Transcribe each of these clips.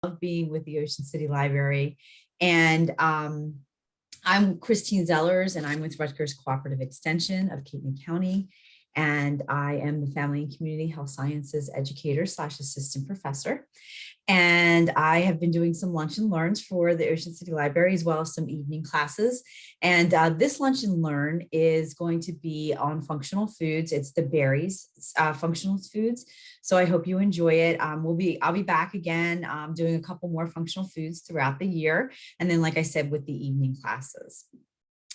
love being with the Ocean City Library. And I'm Christine Zellers, and I'm with Rutgers Cooperative Extension of Cape May County. And I am the Family and Community Health Sciences Educator / Assistant Professor. And I have been doing some lunch and learns for the Ocean City Library, as well as some evening classes. And this lunch and learn is going to be on functional foods. It's the berries, functional foods. So I hope you enjoy it. I'll be back again doing a couple more functional foods throughout the year. And then, like I said, with the evening classes.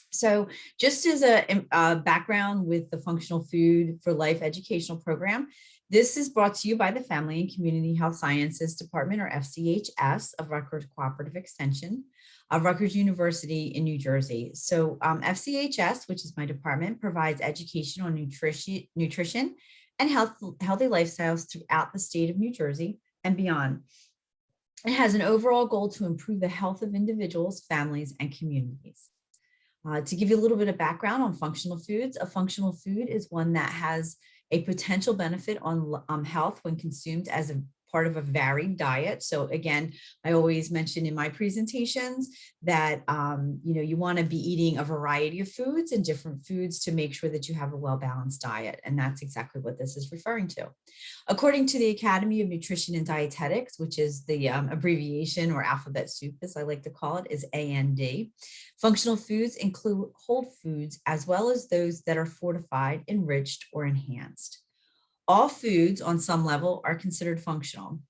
So just as a background with the Functional Food for Life educational program, this is brought to you by the Family and Community Health Sciences Department, or FCHS, of Rutgers Cooperative Extension of Rutgers University in New Jersey. So FCHS, which is my department, provides education on nutrition and healthy lifestyles throughout the state of New Jersey and beyond. It has an overall goal to improve the health of individuals, families, and communities. To give you a little bit of background on functional foods, a functional food is one that has a potential benefit on health when consumed as a part of a varied diet. So again, I always mention in my presentations that you want to be eating a variety of foods and different foods to make sure that you have a well-balanced diet. And that's exactly what this is referring to. According to the Academy of Nutrition and Dietetics, which is the abbreviation or alphabet soup, as I like to call it, is AND. Functional foods include whole foods as well as those that are fortified, enriched, or enhanced. All foods on some level are considered functional.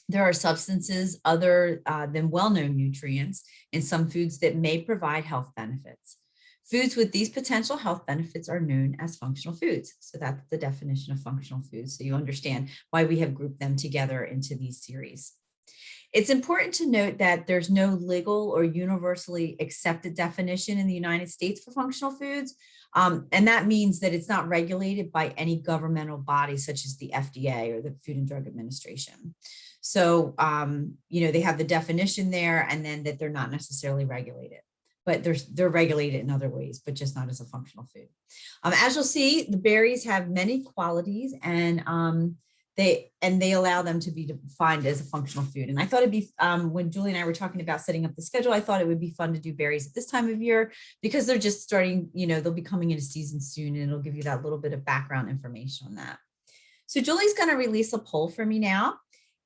There are substances other than well-known nutrients in some foods that may provide health benefits. Foods with these potential health benefits are known as functional foods. So that's the definition of functional foods. So you understand why we have grouped them together into these series. It's important to note that there's no legal or universally accepted definition in the United States for functional foods. And that means that it's not regulated by any governmental body such as the FDA or the Food and Drug Administration. So, they have the definition there, and then that they're not necessarily regulated, but they're regulated in other ways, but just not as a functional food. As you'll see, the berries have many qualities, and they allow them to be defined as a functional food. And I thought it'd be, when Julie and I were talking about setting up the schedule, I thought it would be fun to do berries at this time of year because they're just starting, they'll be coming into season soon, and it'll give you that little bit of background information on that. So Julie's going to release a poll for me now.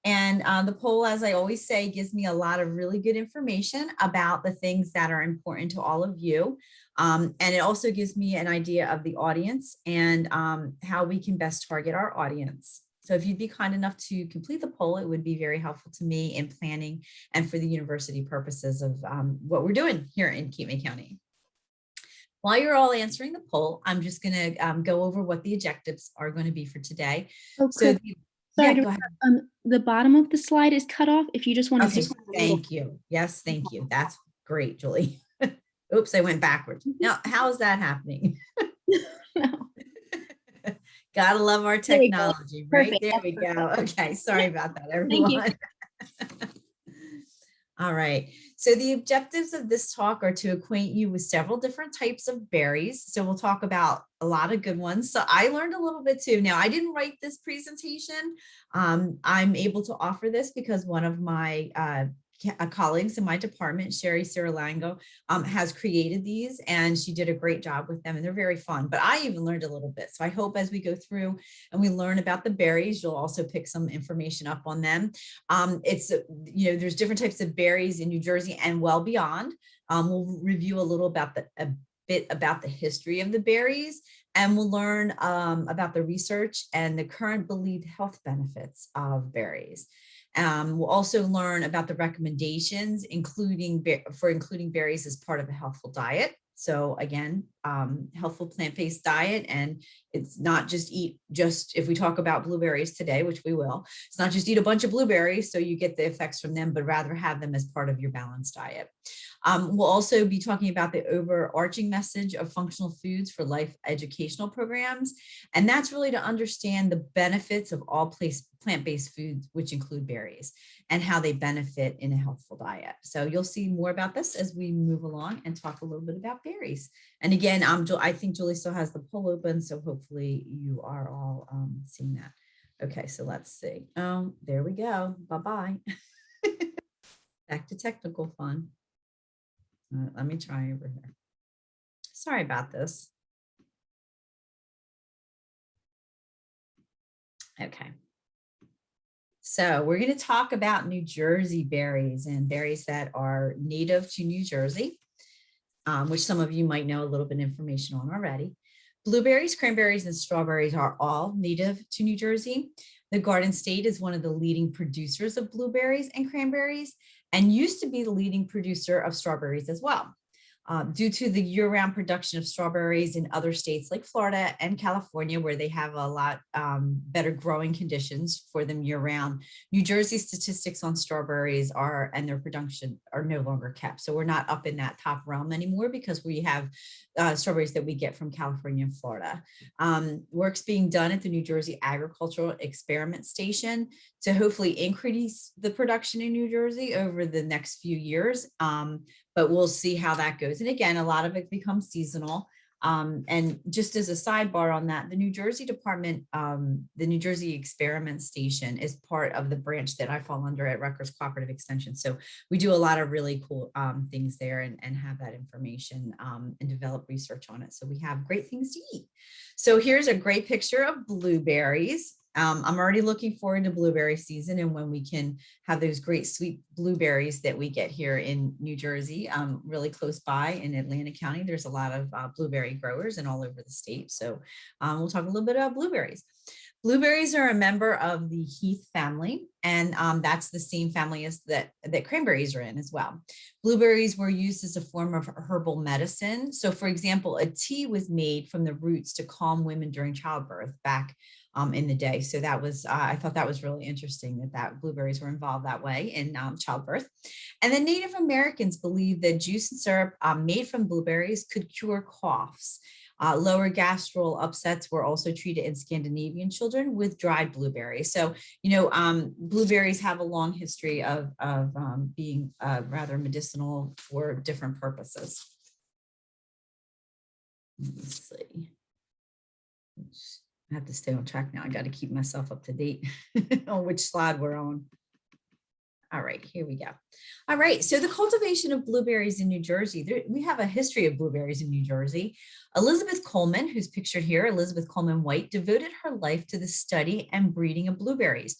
And the poll, as I always say, gives me a lot of really good information about the things that are important to all of you. And it also gives me an idea of the audience and how we can best target our audience. So if you'd be kind enough to complete the poll, it would be very helpful to me in planning and for the university purposes of what we're doing here in Cape May County. While you're all answering the poll, I'm just going to go over what the objectives are going to be for today. Oh, so sorry, go ahead. The bottom of the slide is cut off. If you just want to zoom. Thank you. Yes, thank you. That's great, Julie. Oops, I went backwards. Now, how is that happening? No. Gotta love our technology, right? There we go. Okay, sorry about that, everyone. Thank you. All right. So the objectives of this talk are to acquaint you with several different types of berries. So we'll talk about a lot of good ones. So I learned a little bit too. Now, I didn't write this presentation. I'm able to offer this because one of my colleagues in my department, Sherry Siralango, has created these, and she did a great job with them, and they're very fun. But I even learned a little bit. So I hope as we go through and we learn about the berries, you'll also pick some information up on them. There's different types of berries in New Jersey and well beyond. We'll review a little about a bit about the history of the berries, and we'll learn about the research and the current believed health benefits of berries. We'll also learn about the recommendations, including berries as part of a healthful diet. So again, healthful plant-based diet, and it's not just if we talk about blueberries today, which we will, it's not just eat a bunch of blueberries so you get the effects from them, but rather have them as part of your balanced diet. We'll also be talking about the overarching message of functional foods for life educational programs. And that's really to understand the benefits of all plant-based foods, which include berries, and how they benefit in a healthful diet. So you'll see more about this as we move along and talk a little bit about berries. And again, I think Julie still has the poll open, so hopefully you are all seeing that. Okay, so let's see. There we go. Bye-bye. Back to technical fun. Let me try over here. Sorry about this. Okay. So we're going to talk about New Jersey berries and berries that are native to New Jersey, which some of you might know a little bit of information on already. Blueberries, cranberries, and strawberries are all native to New Jersey. The Garden State is one of the leading producers of blueberries and cranberries and used to be the leading producer of strawberries as well. Due to the year-round production of strawberries in other states like Florida and California, where they have a lot better growing conditions for them year-round, New Jersey statistics on strawberries and their production are no longer kept. So we're not up in that top realm anymore because we have strawberries that we get from California and Florida. Work's being done at the New Jersey Agricultural Experiment Station to hopefully increase the production in New Jersey over the next few years. But we'll see how that goes. And again, a lot of it becomes seasonal. And just as a sidebar on that, the New Jersey Department, the New Jersey Experiment Station is part of the branch that I fall under at Rutgers Cooperative Extension. So we do a lot of really cool things there and have that information and develop research on it. So we have great things to eat. So here's a great picture of blueberries. I'm already looking forward to blueberry season and when we can have those great sweet blueberries that we get here in New Jersey, really close by in Atlantic County. There's a lot of blueberry growers and all over the state. So we'll talk a little bit about blueberries. Blueberries are a member of the heath family, and that's the same family as that cranberries are in as well. Blueberries were used as a form of herbal medicine. So for example, a tea was made from the roots to calm women during childbirth back in the day. So that was, I thought that was really interesting that blueberries were involved that way in childbirth. And the Native Americans believed that juice and syrup made from blueberries could cure coughs. Lower gastral upsets were also treated in Scandinavian children with dried blueberries. So, you know, blueberries have a long history of being rather medicinal for different purposes. Let's see. I have to stay on track now. I got to keep myself up to date on which slide we're on. All right, here we go. All right, so the cultivation of blueberries in New Jersey, we have a history of blueberries in New Jersey. Elizabeth Coleman, who's pictured here, Elizabeth Coleman White, devoted her life to the study and breeding of blueberries.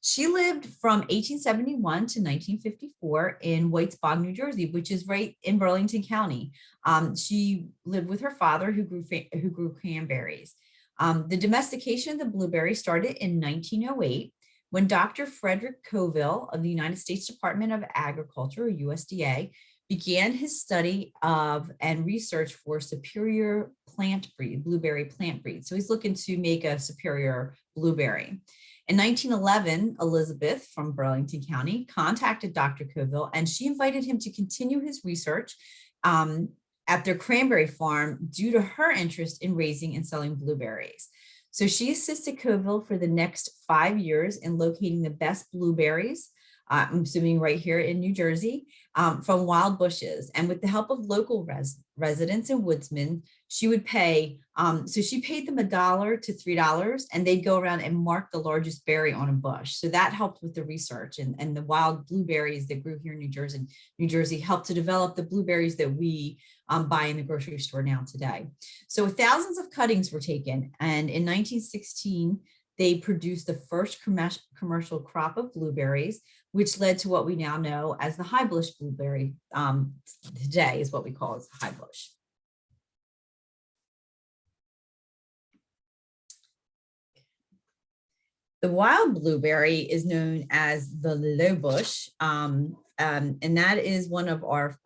She lived from 1871 to 1954 in White's Bog, New Jersey, which is right in Burlington County. She lived with her father who grew cranberries. The domestication of the blueberry started in 1908 when Dr. Frederick Coville of the United States Department of Agriculture, or USDA, began his study of and research for superior plant breed, blueberry plant breed. So he's looking to make a superior blueberry. In 1911, Elizabeth from Burlington County contacted Dr. Coville and she invited him to continue his research at their cranberry farm due to her interest in raising and selling blueberries. So she assisted Coville for the next 5 years in locating the best blueberries, I'm assuming right here in New Jersey, from wild bushes. And with the help of local residents and woodsmen, she would pay, so she paid them $1 to $3 and they'd go around and mark the largest berry on a bush. So that helped with the research and the wild blueberries that grew here in New Jersey helped to develop the blueberries that we buy in the grocery store now today. So thousands of cuttings were taken, and in 1916, they produced the first commercial crop of blueberries, which led to what we now know as the high bush blueberry. Today is what we call as high bush. The wild blueberry is known as the low bush, and that is one of our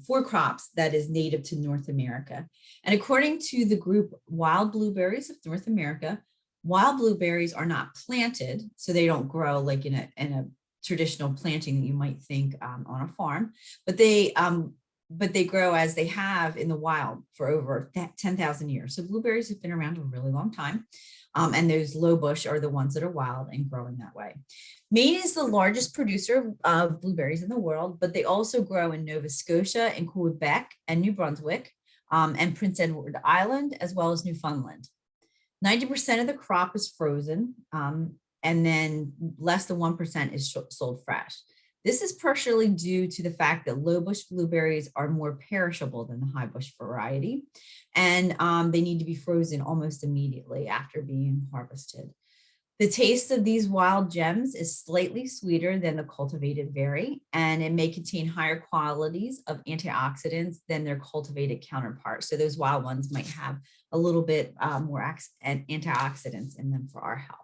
4 crops that is native to North America. And according to the group Wild Blueberries of North America, wild blueberries are not planted, so they don't grow like in a traditional planting that you might think on a farm, but they grow as they have in the wild for over 10,000 years. So blueberries have been around a really long time. And those low bush are the ones that are wild and growing that way. Maine is the largest producer of blueberries in the world, but they also grow in Nova Scotia and Quebec and New Brunswick and Prince Edward Island, as well as Newfoundland. 90% of the crop is frozen, and then less than 1% is sold fresh. This is partially due to the fact that low bush blueberries are more perishable than the high bush variety, and they need to be frozen almost immediately after being harvested. The taste of these wild gems is slightly sweeter than the cultivated berry, and it may contain higher qualities of antioxidants than their cultivated counterparts. So those wild ones might have a little bit more antioxidants in them for our health.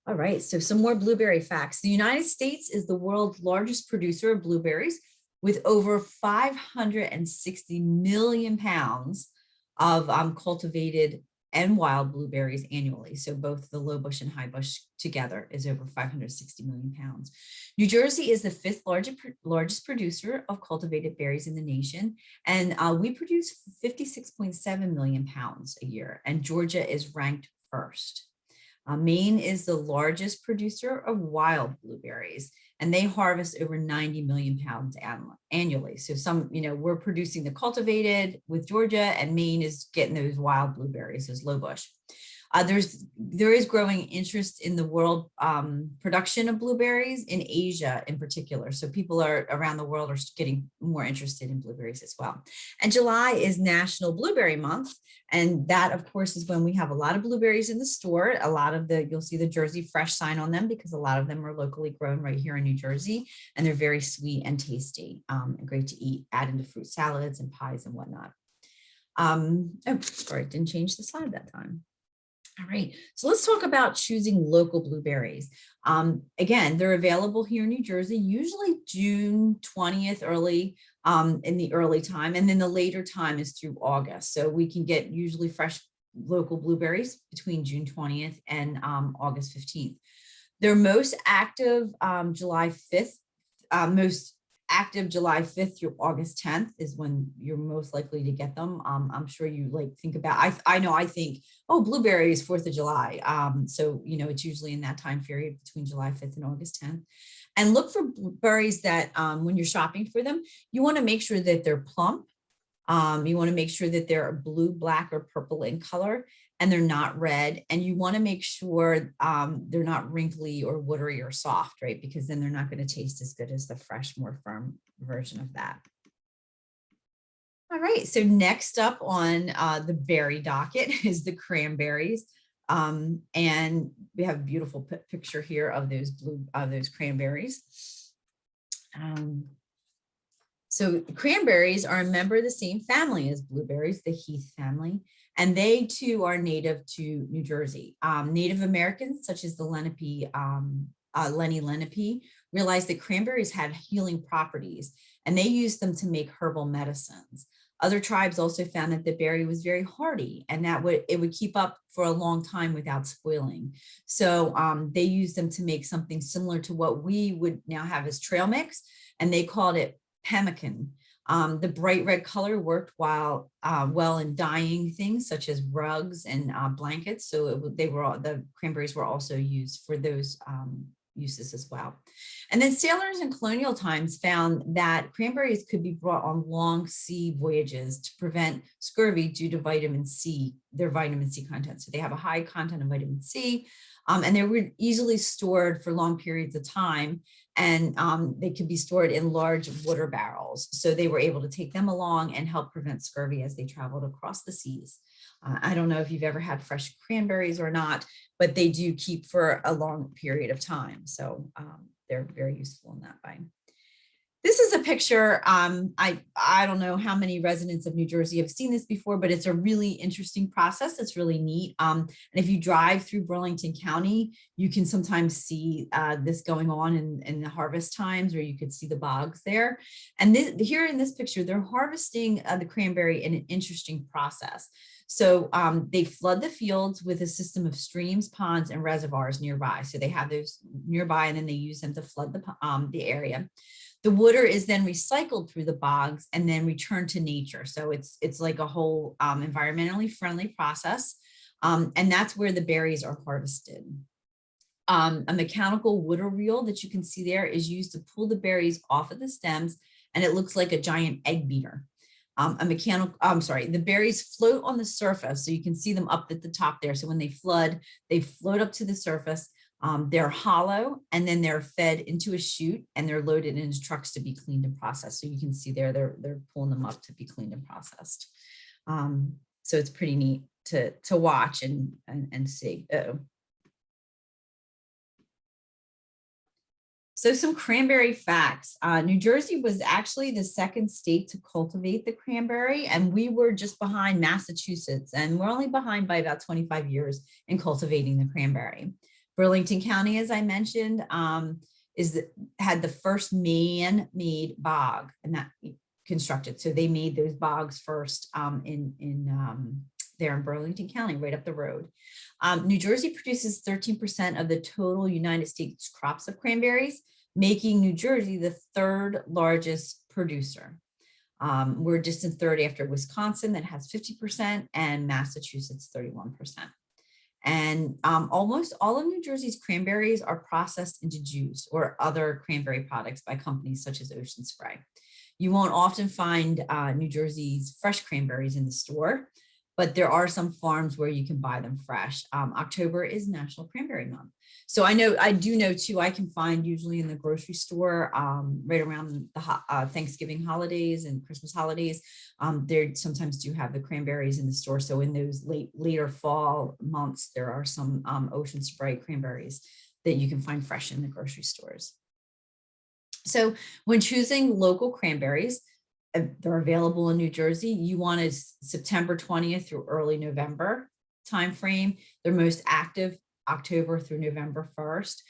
All right, so some more blueberry facts. The United States is the world's largest producer of blueberries with over 560 million pounds of cultivated and wild blueberries annually. So both the low bush and high bush together is over 560 million pounds. New Jersey is the fifth largest producer of cultivated berries in the nation. And we produce 56.7 million pounds a year. And Georgia is ranked first. Maine is the largest producer of wild blueberries, and they harvest over 90 million pounds annually. So we're producing the cultivated with Georgia, and Maine is getting those wild blueberries, those low bush. There is growing interest in the world production of blueberries in Asia in particular. So people around the world are getting more interested in blueberries as well. And July is National Blueberry Month. And that, of course, is when we have a lot of blueberries in the store. You'll see the Jersey Fresh sign on them because a lot of them are locally grown right here in New Jersey. And they're very sweet and tasty and great to eat, add into fruit salads and pies and whatnot. Sorry, didn't change the slide that time. All right, so let's talk about choosing local blueberries. Again, they're available here in New Jersey, usually June 20th, in the early time, and then the later time is through August. So we can get usually fresh local blueberries between June 20th and August 15th. They're most active July 5th through August 10th is when you're most likely to get them. I'm sure you think about, I think, oh, blueberries, 4th of July. So, it's usually in that time period between July 5th and August 10th. And look for berries that when you're shopping for them, you want to make sure that they're plump. You want to make sure that they're blue, black, or purple in color, and they're not red. And you want to make sure they're not wrinkly or watery or soft, right? Because then they're not going to taste as good as the fresh, more firm version of that. All right, so next up on the berry docket is the cranberries. And we have a beautiful picture here of those cranberries. So cranberries are a member of the same family as blueberries, the Heath family, and they too are native to New Jersey. Native Americans, such as the Lenni Lenape, realized that cranberries had healing properties, and they used them to make herbal medicines. Other tribes also found that the berry was very hardy and that it would keep up for a long time without spoiling. So they used them to make something similar to what we would now have as trail mix, and they called it pemmican. The bright red color worked well in dyeing things such as rugs and blankets. So the cranberries were also used for those uses as well. And then sailors in colonial times found that cranberries could be brought on long sea voyages to prevent scurvy due to vitamin C, their vitamin C content. So they have a high content of vitamin C, and they were easily stored for long periods of time. And they could be stored in large water barrels. So they were able to take them along and help prevent scurvy as they traveled across the seas. I don't know if you've ever had fresh cranberries or not, but they do keep for a long period of time. So they're very useful in that way. This is a picture. I don't know how many residents of New Jersey have seen this before, but it's a really interesting process. It's really neat. And if you drive through Burlington County, you can sometimes see this going on in the harvest times, or you could see the bogs there. And here in this picture, they're harvesting the cranberry in an interesting process. So they flood the fields with a system of streams, ponds, and reservoirs nearby. So they have those nearby, and then they use them to flood the area. The water is then recycled through the bogs and then returned to nature. So it's like a whole environmentally friendly process. And that's where the berries are harvested. A mechanical water reel that you can see there is used to pull the berries off of the stems, and it looks like a giant egg beater. the berries float on the surface. So you can see them up at the top there. So when they flood, they float up to the surface. They're hollow, and then they're fed into a chute, and they're loaded into trucks to be cleaned and processed. So you can see there, they're pulling them up to be cleaned and processed. So it's pretty neat to watch and see. So some cranberry facts. New Jersey was actually the second state to cultivate the cranberry, and we were just behind Massachusetts, and we're only behind by about 25 years in cultivating the cranberry. Burlington County, as I mentioned, had the first man-made bog, and that constructed. So they made those bogs first there in Burlington County, right up the road. New Jersey produces 13% of the total United States crops of cranberries, making New Jersey the third largest producer. We're a distant third after Wisconsin that has 50% and Massachusetts 31%. And almost all of New Jersey's cranberries are processed into juice or other cranberry products by companies such as Ocean Spray. You won't often find New Jersey's fresh cranberries in the store, but there are some farms where you can buy them fresh. October is National Cranberry Month. So I do know too, I can find usually in the grocery store right around the Thanksgiving holidays and Christmas holidays, they sometimes do have the cranberries in the store. So in those later fall months, there are some Ocean Spray cranberries that you can find fresh in the grocery stores. So when choosing local cranberries, they're available in New Jersey. You want a September 20th through early November timeframe. They're most active October through November 1st.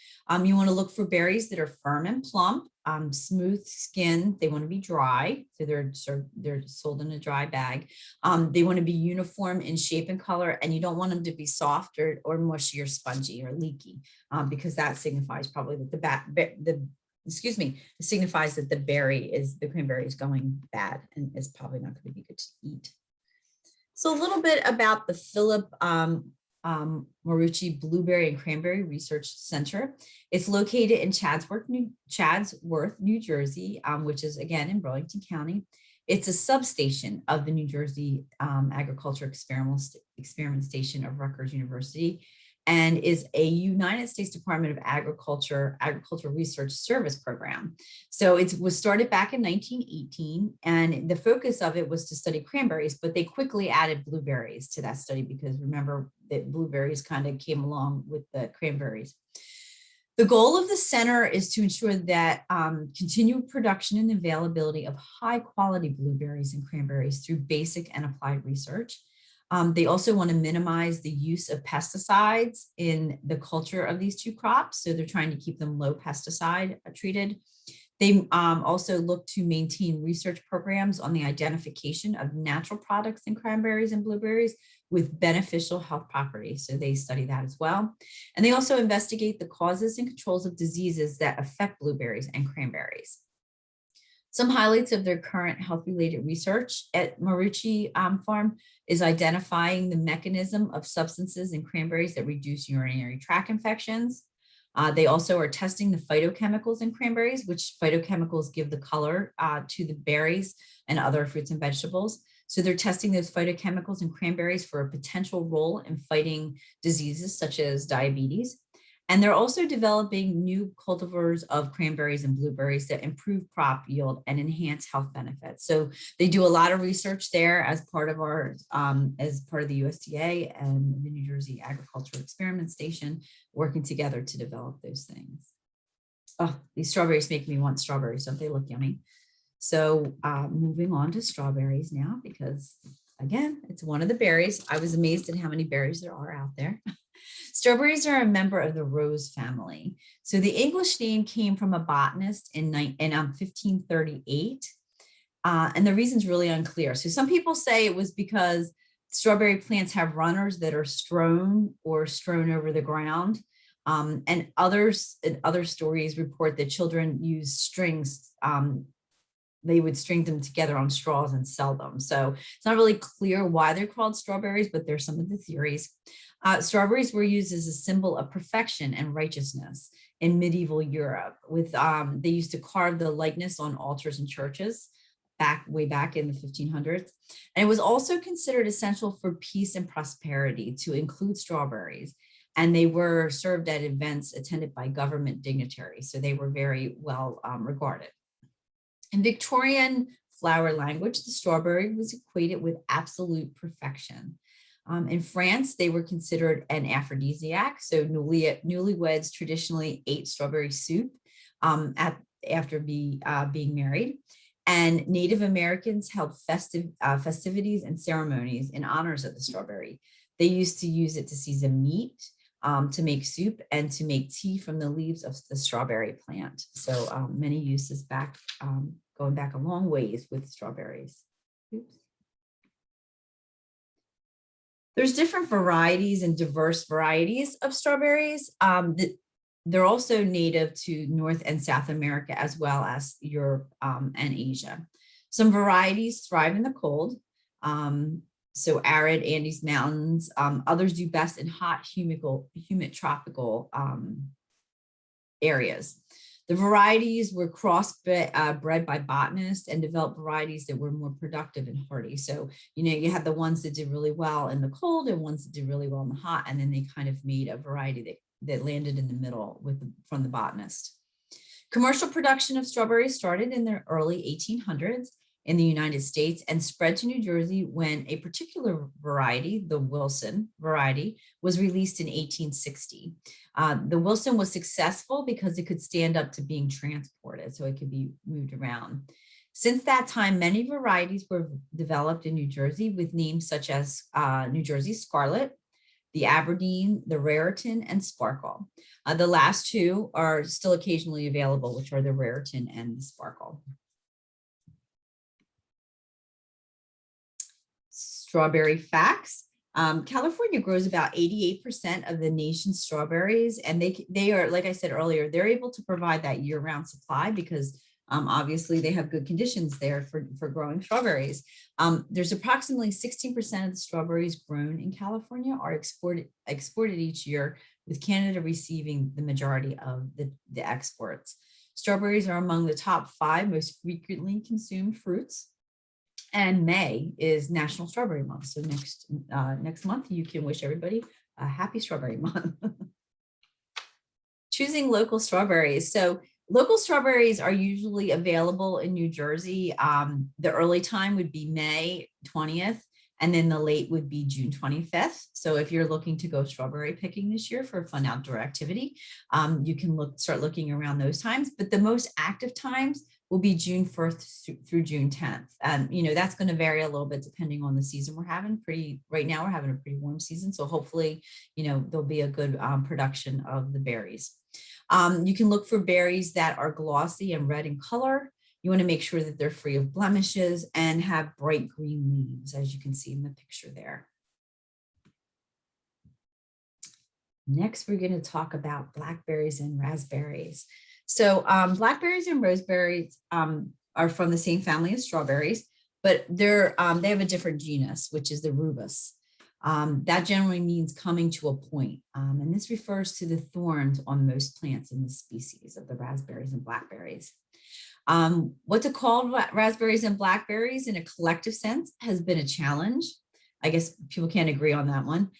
You want to look for berries that are firm and plump, smooth skin. They want to be dry, so they're sold in a dry bag. They want to be uniform in shape and color, and you don't want them to be soft or mushy or spongy or leaky, because that signifies probably that it signifies that the cranberry is going bad and is probably not going to be good to eat. So a little bit about the Philip Marucci Blueberry and Cranberry Research Center. It's located in Chadsworth, New Jersey, which is again in Burlington County. It's a substation of the New Jersey Agriculture Experiment Station of Rutgers University, and is a United States Department of Agriculture Research Service program. So it was started back in 1918, and the focus of it was to study cranberries, but they quickly added blueberries to that study because remember that blueberries kind of came along with the cranberries. The goal of the center is to ensure that continued production and availability of high quality blueberries and cranberries through basic and applied research. They also want to minimize the use of pesticides in the culture of these two crops. So they're trying to keep them low pesticide treated. They also look to maintain research programs on the identification of natural products in cranberries and blueberries with beneficial health properties. So they study that as well. And they also investigate the causes and controls of diseases that affect blueberries and cranberries. Some highlights of their current health-related research at Marucci Farm is identifying the mechanism of substances in cranberries that reduce urinary tract infections. They also are testing the phytochemicals in cranberries, which phytochemicals give the color to the berries and other fruits and vegetables. So they're testing those phytochemicals in cranberries for a potential role in fighting diseases such as diabetes. And they're also developing new cultivars of cranberries and blueberries that improve crop yield and enhance health benefits. So they do a lot of research there as part of the USDA and the New Jersey Agricultural Experiment Station, working together to develop those things. Oh, these strawberries make me want strawberries. Don't they look yummy? So moving on to strawberries now, because again, it's one of the berries. I was amazed at how many berries there are out there. Strawberries are a member of the rose family. So the English name came from a botanist in 1538. And the reason's really unclear. So some people say it was because strawberry plants have runners that are strewn over the ground. And other stories report that children use strings. They would string them together on straws and sell them. So it's not really clear why they're called strawberries, but there's some of the theories. Strawberries were used as a symbol of perfection and righteousness in medieval Europe. They used to carve the likeness on altars and churches. way back in the 1500s. And it was also considered essential for peace and prosperity to include strawberries. And they were served at events attended by government dignitaries. So they were very well regarded. In Victorian flower language, the strawberry was equated with absolute perfection. In France, they were considered an aphrodisiac. So newlyweds traditionally ate strawberry soup after being married. And Native Americans held festivities and ceremonies in honors of the strawberry. They used to use it to season meat, to make soup, and to make tea from the leaves of the strawberry plant. So many uses going back a long ways with strawberries. Oops. There's different varieties and diverse varieties of strawberries. They're also native to North and South America, as well as Europe and Asia. Some varieties thrive in the cold. So arid Andes mountains. Others do best in hot, humid tropical areas. The varieties were bred by botanists and developed varieties that were more productive and hardy. So, you had the ones that did really well in the cold and ones that did really well in the hot, and then they kind of made a variety that landed in the middle from the botanist. Commercial production of strawberries started in the early 1800s in the United States and spread to New Jersey when a particular variety, the Wilson variety, was released in 1860. The Wilson was successful because it could stand up to being transported, so it could be moved around. Since that time, many varieties were developed in New Jersey with names such as New Jersey Scarlet, the Aberdeen, the Raritan, and Sparkle. The last two are still occasionally available, which are the Raritan and the Sparkle. Strawberry facts. California grows about 88% of the nation's strawberries, and they are, like I said earlier, they're able to provide that year-round supply because obviously they have good conditions there for growing strawberries. There's approximately 16% of the strawberries grown in California are exported each year, with Canada receiving the majority of the exports. Strawberries are among the top 5 most frequently consumed fruits. And May is National Strawberry Month. So next month, you can wish everybody a happy Strawberry Month. Choosing local strawberries. So local strawberries are usually available in New Jersey. The early time would be May 20th, and then the late would be June 25th. So if you're looking to go strawberry picking this year for a fun outdoor activity, you can start looking around those times. But the most active times will be June 1st through June 10th. And, that's going to vary a little bit depending on the season we're having. Right now we're having a pretty warm season. So hopefully, there'll be a good production of the berries. You can look for berries that are glossy and red in color. You want to make sure that they're free of blemishes and have bright green leaves, as you can see in the picture there. Next, we're going to talk about blackberries and raspberries. So blackberries and raspberries are from the same family as strawberries, but they have a different genus, which is the rubus. That generally means coming to a point. And this refers to the thorns on most plants in this species of the raspberries and blackberries. What to call raspberries and blackberries in a collective sense has been a challenge. I guess people can't agree on that one.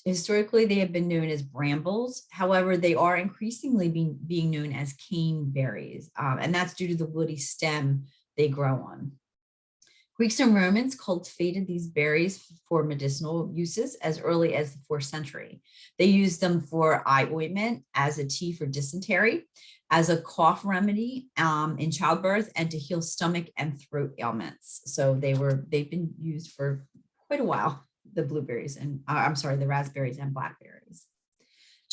Historically, they have been known as brambles. However, they are increasingly being known as caneberries, and that's due to the woody stem they grow on. Greeks and Romans cultivated these berries for medicinal uses as early as the 4th century. They used them for eye ointment, as a tea for dysentery, as a cough remedy in childbirth, and to heal stomach and throat ailments. So they've been used for quite a while, the raspberries and blackberries.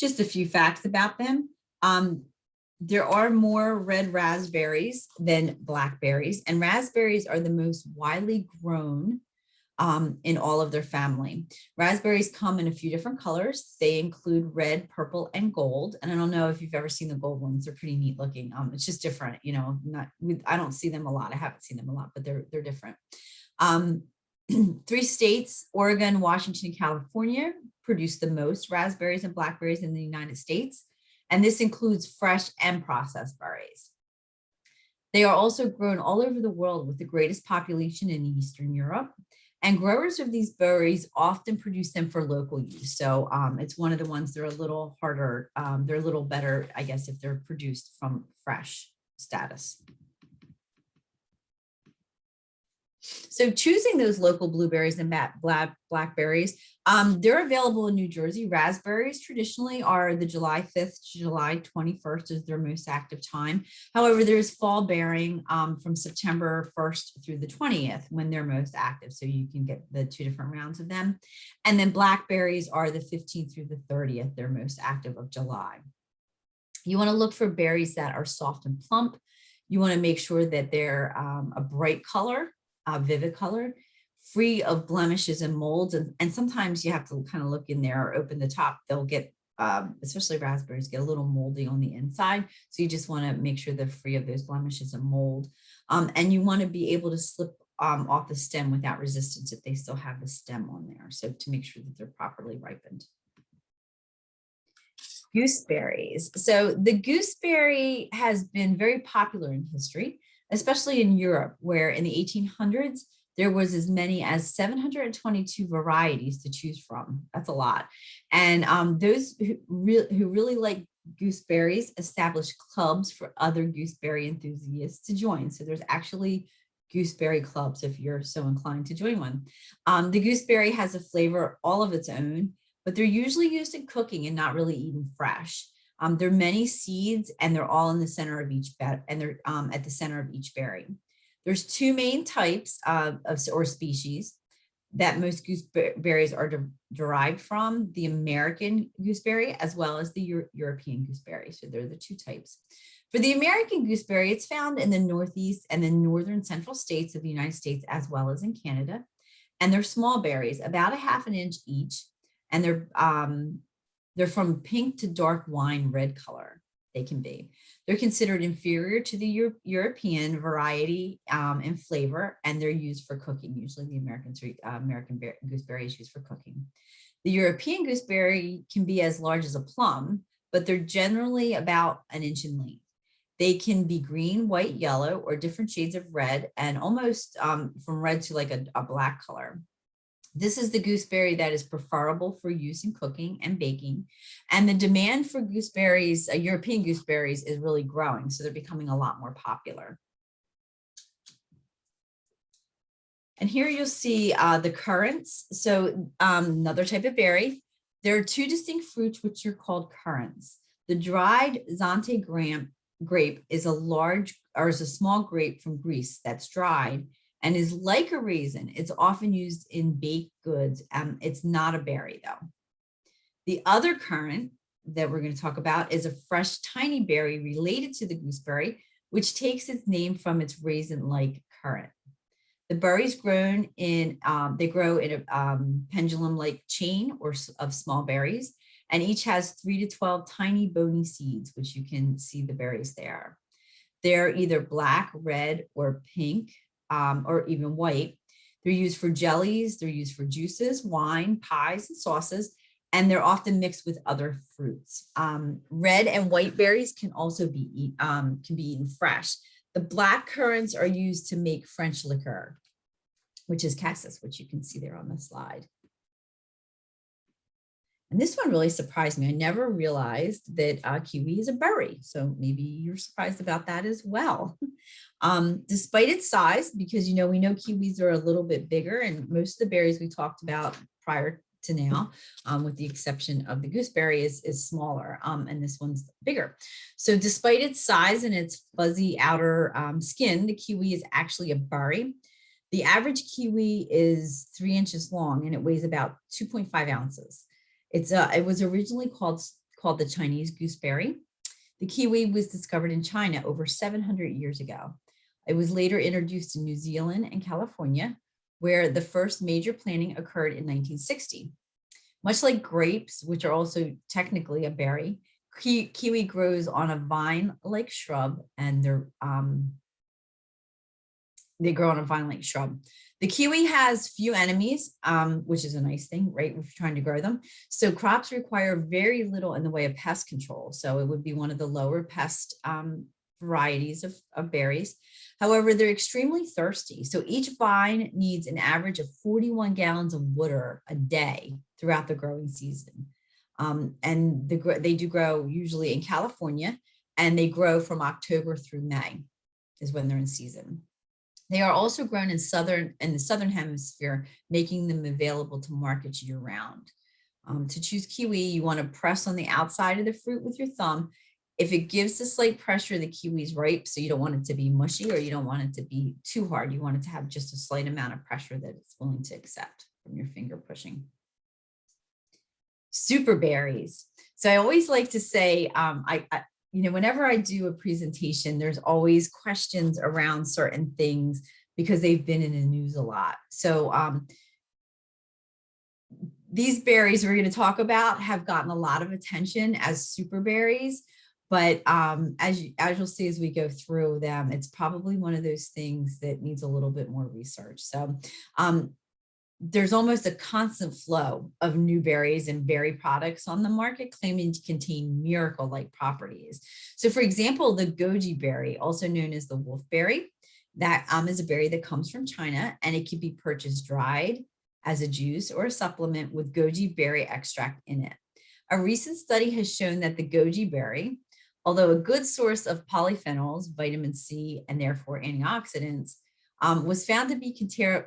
Just a few facts about them. There are more red raspberries than blackberries, and raspberries are the most widely grown in all of their family. Raspberries come in a few different colors. They include red, purple, and gold. And I don't know if you've ever seen the gold ones. They're pretty neat looking. It's just different, I don't see them a lot. I haven't seen them a lot, but they're different. 3 states, Oregon, Washington, and California, produce the most raspberries and blackberries in the United States. And this includes fresh and processed berries. They are also grown all over the world, with the greatest population in Eastern Europe. And growers of these berries often produce them for local use. So it's one of the ones that are a little harder. They're a little better, I guess, if they're produced from fresh status. So choosing those local blueberries and blackberries, they're available in New Jersey. Raspberries traditionally are the July 5th to July 21st is their most active time. However, there's fall bearing from September 1st through the 20th when they're most active. So you can get the 2 different rounds of them. And then blackberries are the 15th through the 30th. They're most active of July. You want to look for berries that are soft and plump. You want to make sure that they're a bright color, vivid color, free of blemishes and molds. And sometimes you have to kind of look in there or open the top. They'll get, especially raspberries, get a little moldy on the inside. So you just want to make sure they're free of those blemishes and mold. And you want to be able to slip off the stem without resistance if they still have the stem on there. So to make sure that they're properly ripened. Gooseberries. So the gooseberry has been very popular in history, especially in Europe, where in the 1800s, there was as many as 722 varieties to choose from. That's a lot. And those who really like gooseberries established clubs for other gooseberry enthusiasts to join. So there's actually gooseberry clubs if you're so inclined to join one. The gooseberry has a flavor all of its own, but they're usually used in cooking and not really eaten fresh. There are many seeds, and they're all in the center of each bed, and they're at the center of each berry. There's 2 main types or species that most gooseberries are derived from: the American gooseberry as well as the European gooseberry. So they're the 2 types. For the American gooseberry, it's found in the Northeast and the northern central states of the United States, as well as in Canada. And they're small berries, about a ½ inch each. And they're from pink to dark wine red color. They can be. They're considered inferior to the European variety in flavor, and they're used for cooking. Usually the American gooseberry is used for cooking. The European gooseberry can be as large as a plum, but they're generally about 1 inch in length. They can be green, white, yellow, or different shades of red, and almost from red to like a black color. This is the gooseberry that is preferable for use in cooking and baking. And the demand for gooseberries, European gooseberries, is really growing. So they're becoming a lot more popular. And here you'll see the currants. So another type of berry. There are 2 distinct fruits which are called currants. The dried Zante grape is a small grape from Greece that's dried and is like a raisin. It's often used in baked goods. It's not a berry though. The other currant that we're going to talk about is a fresh, tiny berry related to the gooseberry, which takes its name from its raisin-like currant. The berries grow in a pendulum-like chain of small berries, and each has 3 to 12 tiny bony seeds, which you can see the berries there. They're either black, red, or pink, or even white. They're used for jellies, they're used for juices, wine, pies, and sauces, and they're often mixed with other fruits. Red and white berries can also be eaten fresh. The black currants are used to make French liqueur, which is cassis, which you can see there on the slide. And this one really surprised me. I never realized that kiwi is a berry. So maybe you're surprised about that as well. Despite its size, because we know kiwis are a little bit bigger, and most of the berries we talked about prior to now, with the exception of the gooseberry, is smaller, and this one's bigger. So despite its size and its fuzzy outer skin, the kiwi is actually a berry. The average kiwi is 3 inches long, and it weighs about 2.5 ounces. It was originally called the Chinese gooseberry. The kiwi was discovered in China over 700 years ago. It was later introduced in New Zealand and California, where the first major planting occurred in 1960. Much like grapes, which are also technically a berry, kiwi grows on a vine-like shrub, and they grow on a vine-like shrub. The kiwi has few enemies, which is a nice thing, right, if you're trying to grow them. So crops require very little in the way of pest control. So it would be one of the lower pest varieties of berries. However, they're extremely thirsty. So each vine needs an average of 41 gallons of water a day throughout the growing season. They do grow usually in California, and they grow from October through May is when they're in season. They are also grown in the southern hemisphere, making them available to markets year round. To choose kiwi, you want to press on the outside of the fruit with your thumb. If it gives a slight pressure, the kiwi is ripe, so you don't want it to be mushy or you don't want it to be too hard. You want it to have just a slight amount of pressure that it's willing to accept from your finger pushing. Super berries. So I always like to say, whenever I do a presentation, there's always questions around certain things because they've been in the news a lot. So these berries we're going to talk about have gotten a lot of attention as super berries, but as you'll see as we go through them, it's probably one of those things that needs a little bit more research. So there's almost a constant flow of new berries and berry products on the market claiming to contain miracle-like properties. So for example, the goji berry, also known as the wolfberry, that is a berry that comes from China, and it can be purchased dried as a juice or a supplement with goji berry extract in it. A recent study has shown that the goji berry, although a good source of polyphenols, vitamin C, and therefore antioxidants, was found to be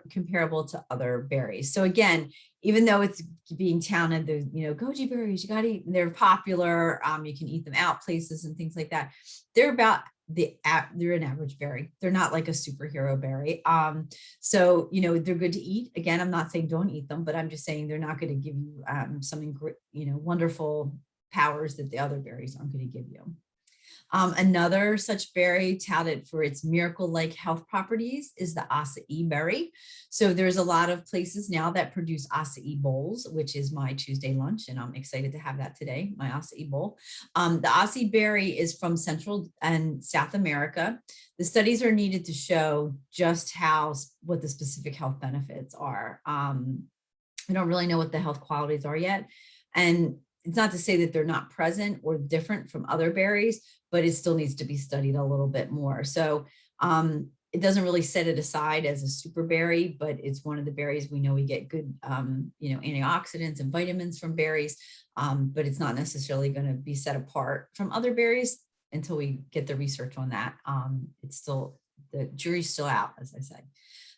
comparable to other berries. So again, even though it's being touted, the goji berries, you got to eat, they're popular. You can eat them out places and things like that. They're an average berry. They're not like a superhero berry. So they're good to eat. Again, I'm not saying don't eat them, but I'm just saying they're not going to give you some wonderful powers that the other berries aren't going to give you. Another such berry touted for its miracle-like health properties is the acai berry. So there's a lot of places now that produce acai bowls, which is my Tuesday lunch, and I'm excited to have that today, my acai bowl. The acai berry is from Central and South America. The studies are needed to show just what the specific health benefits are. We don't really know what the health qualities are yet. And it's not to say that they're not present or different from other berries, but it still needs to be studied a little bit more. So it doesn't really set it aside as a super berry, but it's one of the berries we know we get good, antioxidants and vitamins from berries, but it's not necessarily going to be set apart from other berries until we get the research on that. The jury's still out, as I said.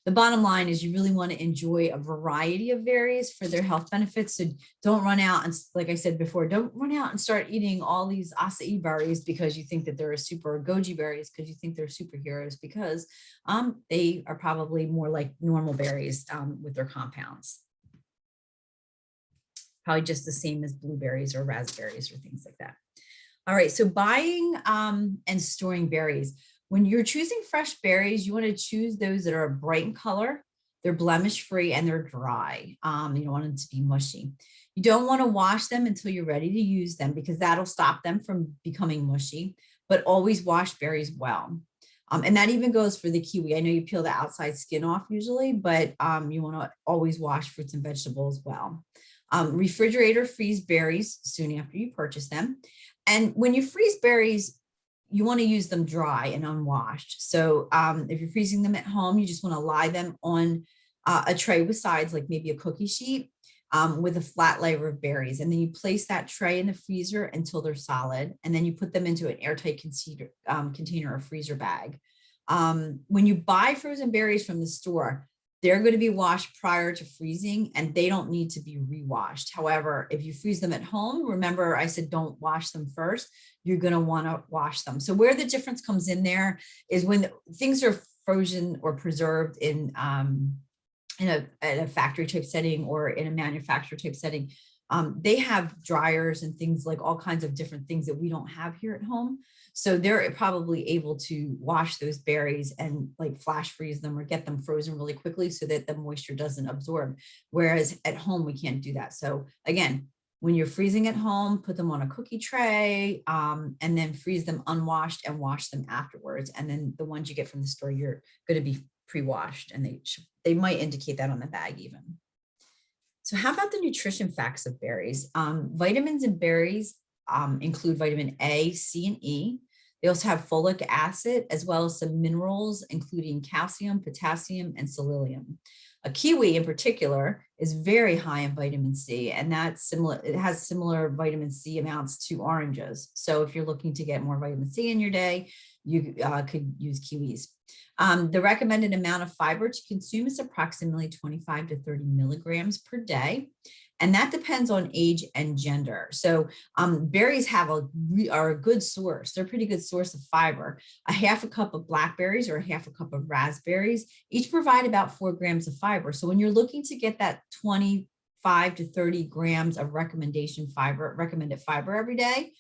The bottom line is you really want to enjoy a variety of berries for their health benefits. So don't run out and, like I said before, don't run out and start eating all these acai berries because you think that they're goji berries because you think they're superheroes, because they are probably more like normal berries with their compounds. Probably just the same as blueberries or raspberries or things like that. All right, so buying and storing berries. When you're choosing fresh berries, you want to choose those that are bright in color, they're blemish free, and they're dry. You don't want them to be mushy. You don't want to wash them until you're ready to use them because that'll stop them from becoming mushy, but always wash berries well. And that even goes for the kiwi. I know you peel the outside skin off usually, but you want to always wash fruits and vegetables well. Refrigerator freeze berries soon after you purchase them. And when you freeze berries, you want to use them dry and unwashed. So if you're freezing them at home, you just want to lie them on a tray with sides, like maybe a cookie sheet with a flat layer of berries. And then you place that tray in the freezer until they're solid. And then you put them into an airtight container or freezer bag. When you buy frozen berries from the store, they're going to be washed prior to freezing and they don't need to be re-washed. However, if you freeze them at home, remember I said don't wash them first, you're going to want to wash them. So where the difference comes in is when things are frozen or preserved in a factory type setting or in a manufacturer type setting, they have dryers and things like all kinds of different things that we don't have here at home. So they're probably able to wash those berries and like flash freeze them or get them frozen really quickly so that the moisture doesn't absorb. Whereas at home, we can't do that. So again, when you're freezing at home, put them on a cookie tray and then freeze them unwashed and wash them afterwards. And then the ones you get from the store, you're going to be pre-washed, and they might indicate that on the bag even. So how about the nutrition facts of berries? Vitamins in berries include vitamin A, C, and E. They also have folic acid as well as some minerals, including calcium, potassium, and selenium. A kiwi in particular is very high in vitamin C, and that's similar. It has similar vitamin C amounts to oranges. So if you're looking to get more vitamin C in your day, you could use kiwis. The recommended amount of fiber to consume is approximately 25 to 30 milligrams per day. And that depends on age and gender. So berries are a good source. They're a pretty good source of fiber. A half a cup of blackberries or a half a cup of raspberries each provide about 4 grams of fiber. So when you're looking to get that 25 to 30 grams of recommended fiber every day,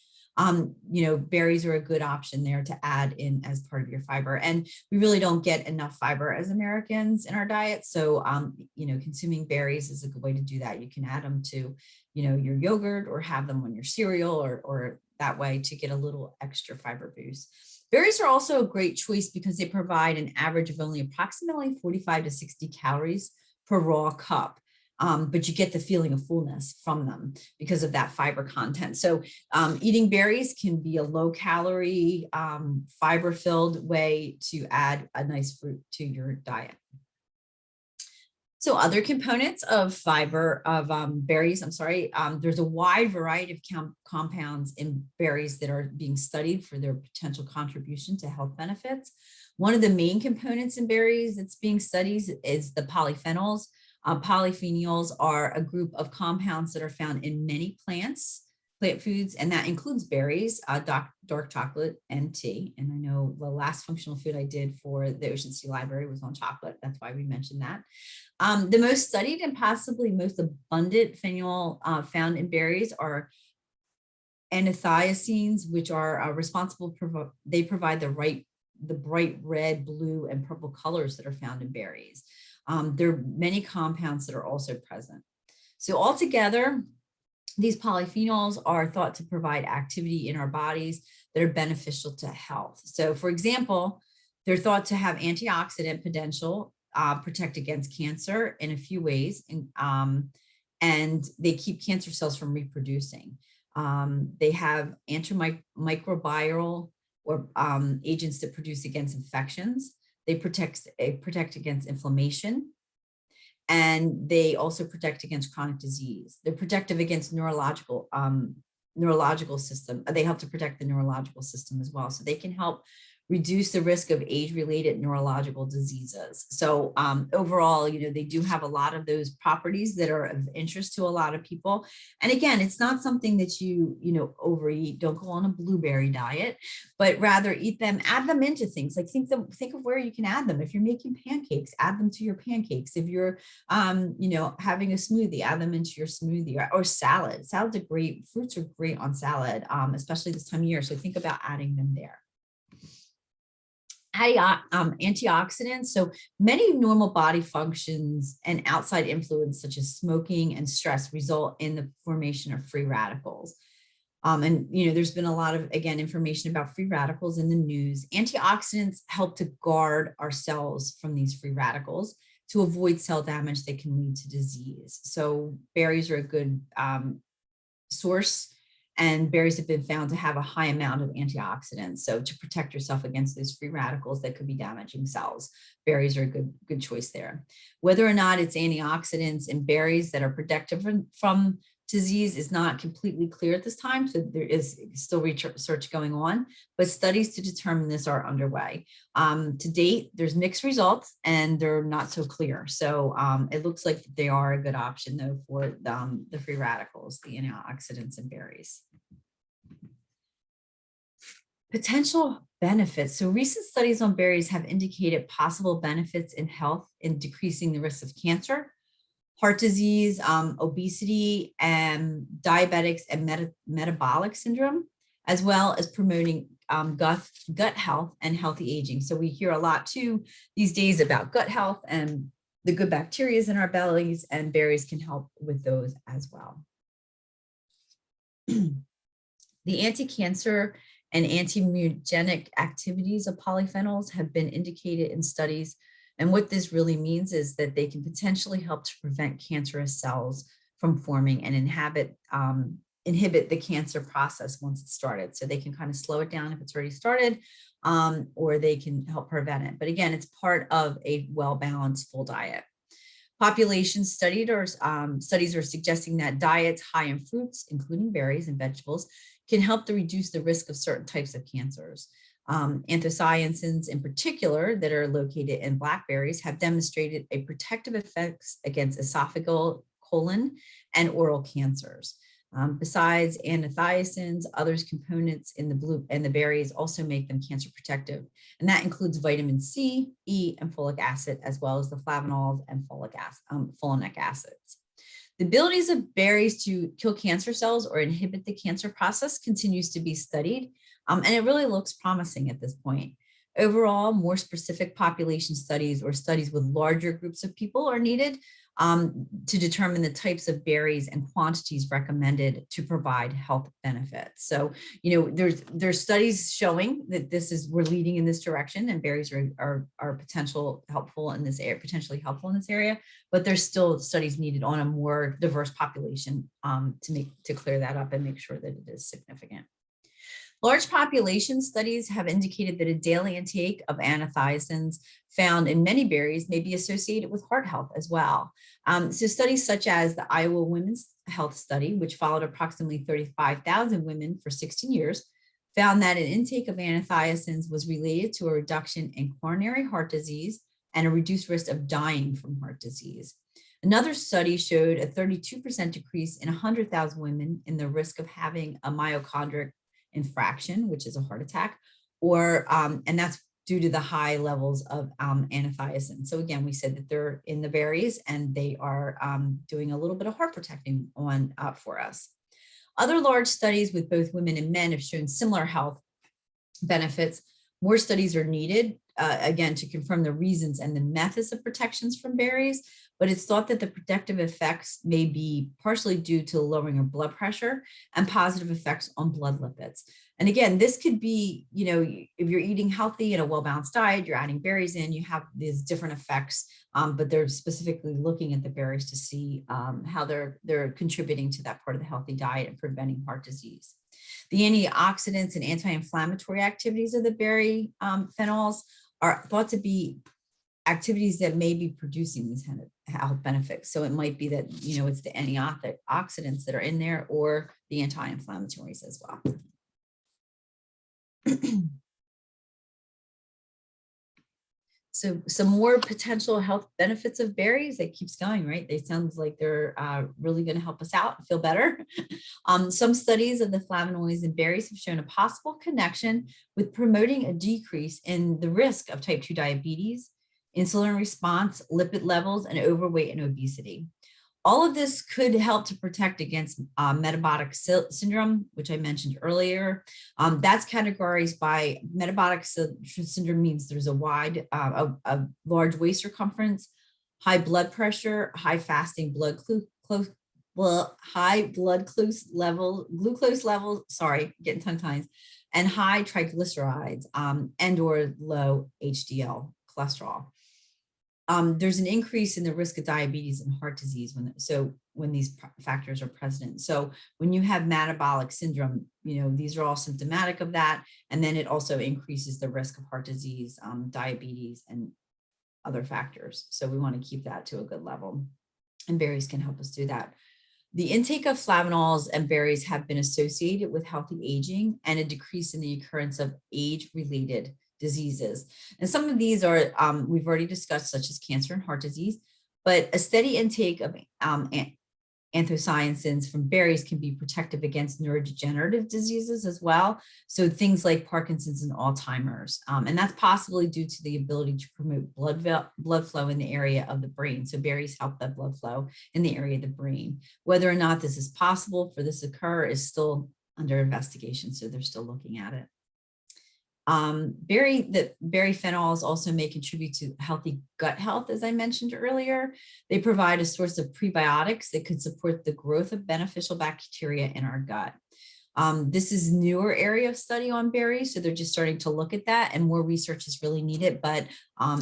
berries are a good option there to add in as part of your fiber. And we really don't get enough fiber as Americans in our diet. So, consuming berries is a good way to do that. You can add them to, your yogurt or have them on your cereal or that way to get a little extra fiber boost. Berries are also a great choice because they provide an average of only approximately 45 to 60 calories per raw cup. But you get the feeling of fullness from them because of that fiber content. So eating berries can be a low calorie, fiber filled way to add a nice fruit to your diet. So other components of berries, there's a wide variety of compounds in berries that are being studied for their potential contribution to health benefits. One of the main components in berries that's being studied is the polyphenols. Polyphenols are a group of compounds that are found in many plant foods, and that includes berries, dark chocolate, and tea. And I know the last functional food I did for the Ocean City Library was on chocolate. That's why we mentioned that. The most studied and possibly most abundant phenol found in berries are anthocyanins, which are responsible. They provide the bright red, blue, and purple colors that are found in berries. There are many compounds that are also present. So altogether, these polyphenols are thought to provide activity in our bodies that are beneficial to health. So for example, they're thought to have antioxidant potential, protect against cancer in a few ways, and they keep cancer cells from reproducing. They have antimicrobial or agents that produce against infections. They protect against inflammation, and they also protect against chronic disease. They're protective against neurological system. They help to protect the neurological system as well. So they can help reduce the risk of age-related neurological diseases. So overall, they do have a lot of those properties that are of interest to a lot of people. And again, it's not something that you overeat. Don't go on a blueberry diet, but rather eat them, add them into things. Like think of where you can add them. If you're making pancakes, add them to your pancakes. If you're, having a smoothie, add them into your smoothie or salad. Salads are great. Fruits are great on salad, especially this time of year. So think about adding them there. Antioxidants. So many normal body functions and outside influence, such as smoking and stress, result in the formation of free radicals. There's been a lot of, again, information about free radicals in the news. Antioxidants help to guard our cells from these free radicals to avoid cell damage that can lead to disease. So berries are a good source. And berries have been found to have a high amount of antioxidants. So to protect yourself against those free radicals that could be damaging cells, berries are a good choice there. Whether or not it's antioxidants in berries that are protective from disease is not completely clear at this time. So there is still research going on, but studies to determine this are underway. To date, there's mixed results and they're not so clear. So it looks like they are a good option though for the free radicals, the antioxidants in berries. Potential benefits. So recent studies on berries have indicated possible benefits in health in decreasing the risk of cancer, heart disease, obesity, and diabetics and metabolic syndrome, as well as promoting gut health and healthy aging. So we hear a lot too these days about gut health and the good bacteria in our bellies, and berries can help with those as well. The anti-cancer and anti-immunogenic activities of polyphenols have been indicated in studies. And what this really means is that they can potentially help to prevent cancerous cells from forming and inhibit inhibit the cancer process once it's started. So they can kind of slow it down if it's already started, or they can help prevent it. But again, it's part of a well-balanced full diet. Populations studied or studies are suggesting that diets high in fruits, including berries and vegetables, can help to reduce the risk of certain types of cancers. Anthocyanins in particular that are located in blackberries have demonstrated a protective effects against esophageal, colon, and oral cancers. Besides anthocyanins, others components in the berries also make them cancer protective, and that includes vitamin C, E, and folic acid, as well as the flavonols and folinic acids. The abilities of berries to kill cancer cells or inhibit the cancer process continues to be studied, and it really looks promising at this point. Overall, more specific population studies or studies with larger groups of people are needed to determine the types of berries and quantities recommended to provide health benefits. So, there's studies showing that we're leading in this direction, and berries are potentially helpful in this area, but there's still studies needed on a more diverse population to clear that up and make sure that it is significant. Large population studies have indicated that a daily intake of anthocyanins found in many berries may be associated with heart health as well. So studies such as the Iowa Women's Health Study, which followed approximately 35,000 women for 16 years, found that an intake of anthocyanins was related to a reduction in coronary heart disease and a reduced risk of dying from heart disease. Another study showed a 32% decrease in 100,000 women in the risk of having a myocardial infarction, which is a heart attack, and that's due to the high levels of anthocyanin. So again, we said that they're in the berries and they are doing a little bit of heart protecting for us. Other large studies with both women and men have shown similar health benefits. More studies are needed, again, to confirm the reasons and the methods of protections from berries, but it's thought that the protective effects may be partially due to lowering of blood pressure and positive effects on blood lipids. And again, this could be, if you're eating healthy and a well-balanced diet, you're adding berries in, you have these different effects, but they're specifically looking at the berries to see how they're contributing to that part of the healthy diet and preventing heart disease. The antioxidants and anti-inflammatory activities of the berry phenols are thought to be activities that may be producing these kind of health benefits. So it might be that, it's the antioxidants that are in there or the anti-inflammatories as well. So some more potential health benefits of berries. It keeps going, right? They sound like they're really going to help us out feel better. Some studies of the flavonoids in berries have shown a possible connection with promoting a decrease in the risk of type 2 diabetes, insulin response, lipid levels, and overweight and obesity. All of this could help to protect against metabolic syndrome, which I mentioned earlier. That's categorized by metabolic syndrome means there's a large waist circumference, high blood pressure, high fasting blood glucose level, sorry, getting tongue-tied, and high triglycerides and or low HDL cholesterol. There's an increase in the risk of diabetes and heart disease when these factors are present. So when you have metabolic syndrome, these are all symptomatic of that. And then it also increases the risk of heart disease, diabetes, and other factors. So we want to keep that to a good level. And berries can help us do that. The intake of flavonols and berries have been associated with healthy aging and a decrease in the occurrence of age-related diseases. And some of these are, we've already discussed, such as cancer and heart disease, but a steady intake of anthocyanins from berries can be protective against neurodegenerative diseases as well. So things like Parkinson's and Alzheimer's. And that's possibly due to the ability to promote blood flow in the area of the brain. So berries help that blood flow in the area of the brain. Whether or not this is possible for this to occur is still under investigation. So they're still looking at it. Berry phenols also may contribute to healthy gut health, as I mentioned earlier. They provide a source of prebiotics that could support the growth of beneficial bacteria in our gut. This is newer area of study on berries, so they're just starting to look at that, and more research is really needed. But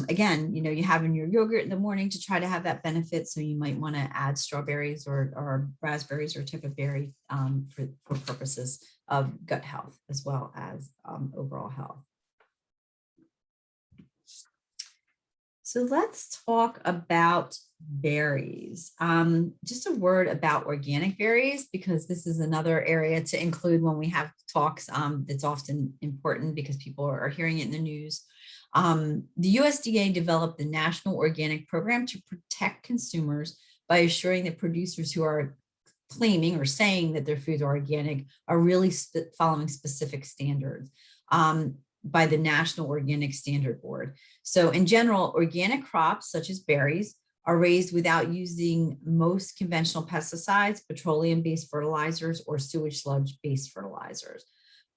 again, you have in your yogurt in the morning to try to have that benefit. So you might want to add strawberries or raspberries or type of berry for purposes of gut health as well as overall health. So let's talk about berries. Just a word about organic berries, because this is another area to include when we have talks. That's often important because people are hearing it in the news. The USDA developed the National Organic Program to protect consumers by assuring that producers who are claiming or saying that their foods are organic are really following specific standards by the National Organic Standard Board. So in general, organic crops such as berries are raised without using most conventional pesticides, petroleum-based fertilizers, or sewage sludge-based fertilizers.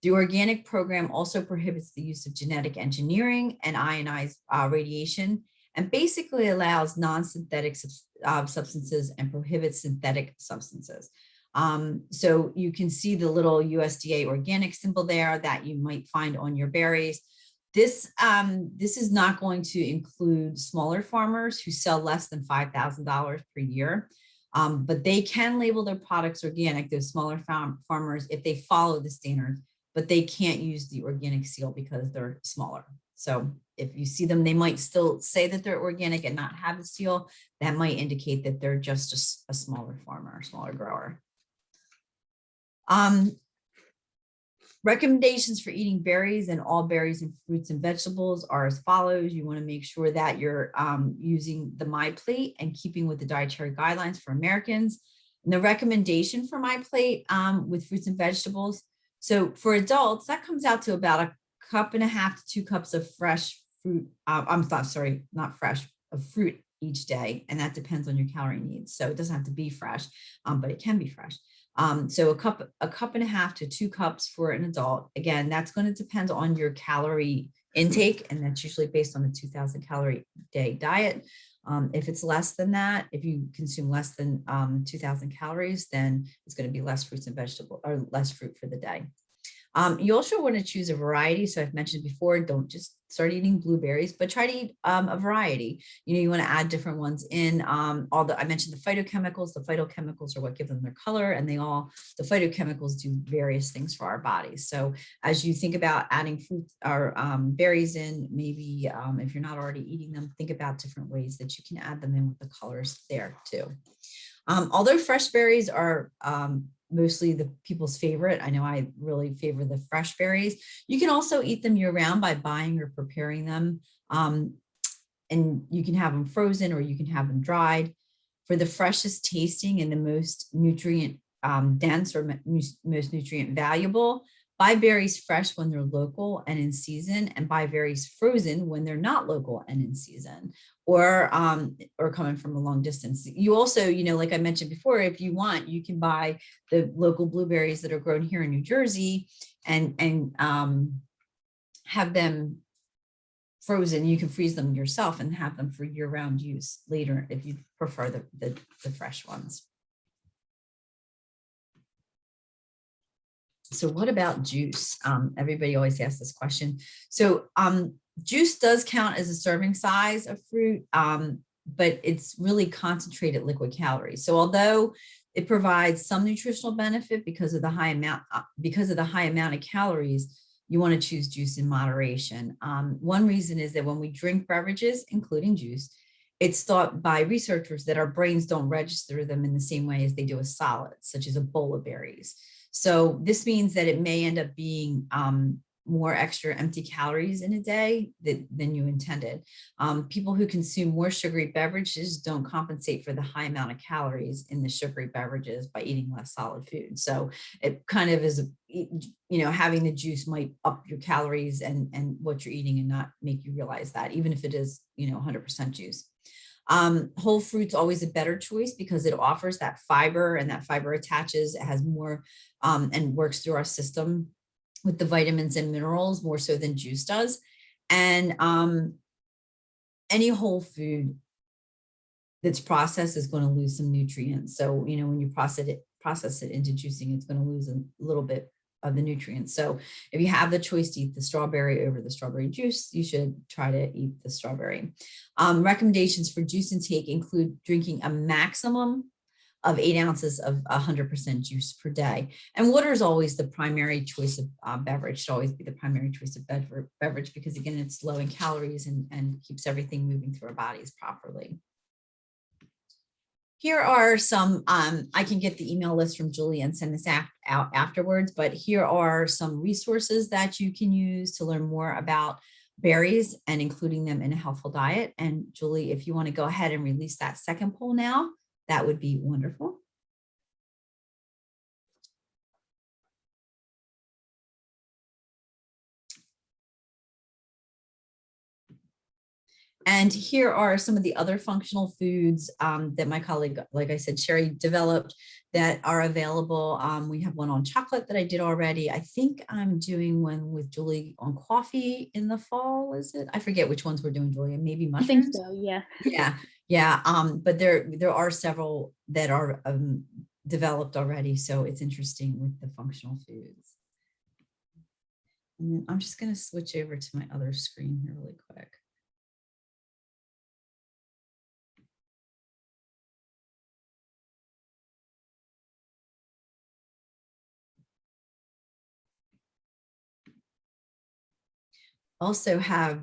The organic program also prohibits the use of genetic engineering and ionized radiation, and basically allows non-synthetic substances and prohibits synthetic substances. So you can see the little USDA organic symbol there that you might find on your berries. This is not going to include smaller farmers who sell less than $5,000 per year, but they can label their products organic, those smaller farmers, if they follow the standards, but they can't use the organic seal because they're smaller. So if you see them, they might still say that they're organic and not have the seal. That might indicate that they're just a smaller farmer, a smaller grower. Recommendations for eating berries and all berries and fruits and vegetables are as follows. You want to make sure that you're using the MyPlate and keeping with the dietary guidelines for Americans. And the recommendation for MyPlate with fruits and vegetables. So for adults, that comes out to about 1.5 cups to 2 cups of fresh fruit. Not fresh, of fruit each day. And that depends on your calorie needs. So it doesn't have to be fresh, but it can be fresh. So a 1.5 to 2 cups for an adult. Again, that's going to depend on your calorie intake, and that's usually based on a 2,000 calorie day diet. If it's less than that, if you consume less than 2,000 calories, then it's going to be less fruits and vegetables, or less fruit for the day. You also want to choose a variety. So I've mentioned before, don't just start eating blueberries, but try to eat a variety. You want to add different ones in. I mentioned the phytochemicals. The phytochemicals are what give them their color, and the phytochemicals do various things for our bodies. So as you think about adding fruit or berries in, maybe if you're not already eating them, think about different ways that you can add them in with the colors there too. Although fresh berries are mostly the people's favorite, I know I really favor the fresh berries. You can also eat them year round by buying or preparing them. And you can have them frozen or you can have them dried. For the freshest tasting and the most nutrient dense or most nutrient valuable, buy berries fresh when they're local and in season, and buy berries frozen when they're not local and in season, or coming from a long distance. You also, like I mentioned before, if you want, you can buy the local blueberries that are grown here in New Jersey and have them frozen. You can freeze them yourself and have them for year-round use later if you prefer the fresh ones. So what about juice? Everybody always asks this question. So juice does count as a serving size of fruit, but it's really concentrated liquid calories. So although it provides some nutritional benefit because of the high amount of calories, you want to choose juice in moderation. One reason is that when we drink beverages, including juice, it's thought by researchers that our brains don't register them in the same way as they do a solid, such as a bowl of berries. So this means that it may end up being more extra empty calories in a day than you intended. People who consume more sugary beverages don't compensate for the high amount of calories in the sugary beverages by eating less solid food. So it kind of is, having the juice might up your calories and what you're eating and not make you realize that, even if it is, 100% juice. Whole fruit's always a better choice because it offers that fiber, and that fiber attaches, it has more and works through our system with the vitamins and minerals more so than juice does. And any whole food that's processed is going to lose some nutrients. So, when you process it into juicing, it's going to lose a little bit of the nutrients. So if you have the choice to eat the strawberry over the strawberry juice, you should try to eat the strawberry. Recommendations for juice intake include drinking a maximum of 8 ounces of 100% juice per day. And water is always the primary choice of beverage, should always be the primary choice of beverage, because again, it's low in calories and keeps everything moving through our bodies properly. Here are some, I can get the email list from Julie and send this out afterwards, but here are some resources that you can use to learn more about berries and including them in a healthful diet. And Julie, if you want to go ahead and release that second poll now, that would be wonderful. And here are some of the other functional foods that my colleague, like I said, Sherry, developed that are available. We have one on chocolate that I did already. I think I'm doing one with Julie on coffee in the fall, is it? I forget which ones we're doing, Julie, maybe I think mushrooms? so, yeah. Yeah. But there are several that are developed already. So it's interesting with the functional foods. And then I'm just going to switch over to my other screen here really quick. Also have,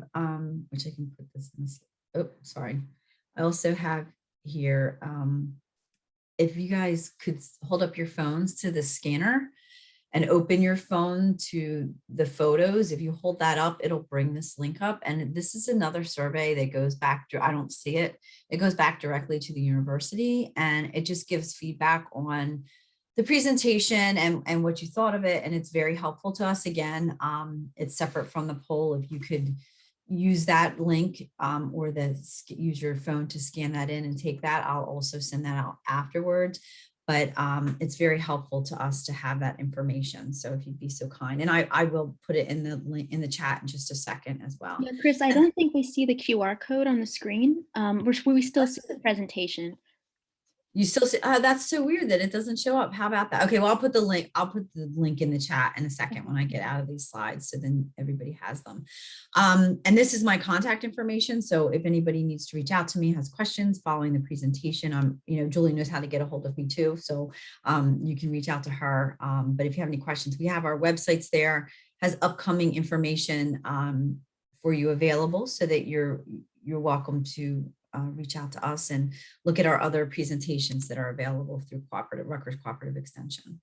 which I can put this in this, oh, sorry. I also have here, if you guys could hold up your phones to the scanner and open your phone to the photos. If you hold that up, it'll bring this link up. And this is another survey that goes back to, I don't see it. It goes back directly to the university, and it just gives feedback on the presentation and what you thought of it. And it's very helpful to us. Again, it's separate from the poll. If you could use that link or use your phone to scan that in and take that, I'll also send that out afterwards. But it's very helpful to us to have that information. So if you'd be so kind, and I will put it in the link in the chat in just a second as well. Yeah, Chris, I don't think we see the QR code on the screen. We still see the presentation. You still see, that's so weird that it doesn't show up. How about that? Okay, well, I'll put the link in the chat in a second when I get out of these slides, so then everybody has them. And this is my contact information. So if anybody needs to reach out to me, has questions following the presentation, Julie knows how to get a hold of me too. So you can reach out to her. But if you have any questions, we have our websites there, has upcoming information for you available, so that you're welcome to reach out to us and look at our other presentations that are available through Rutgers Cooperative Extension.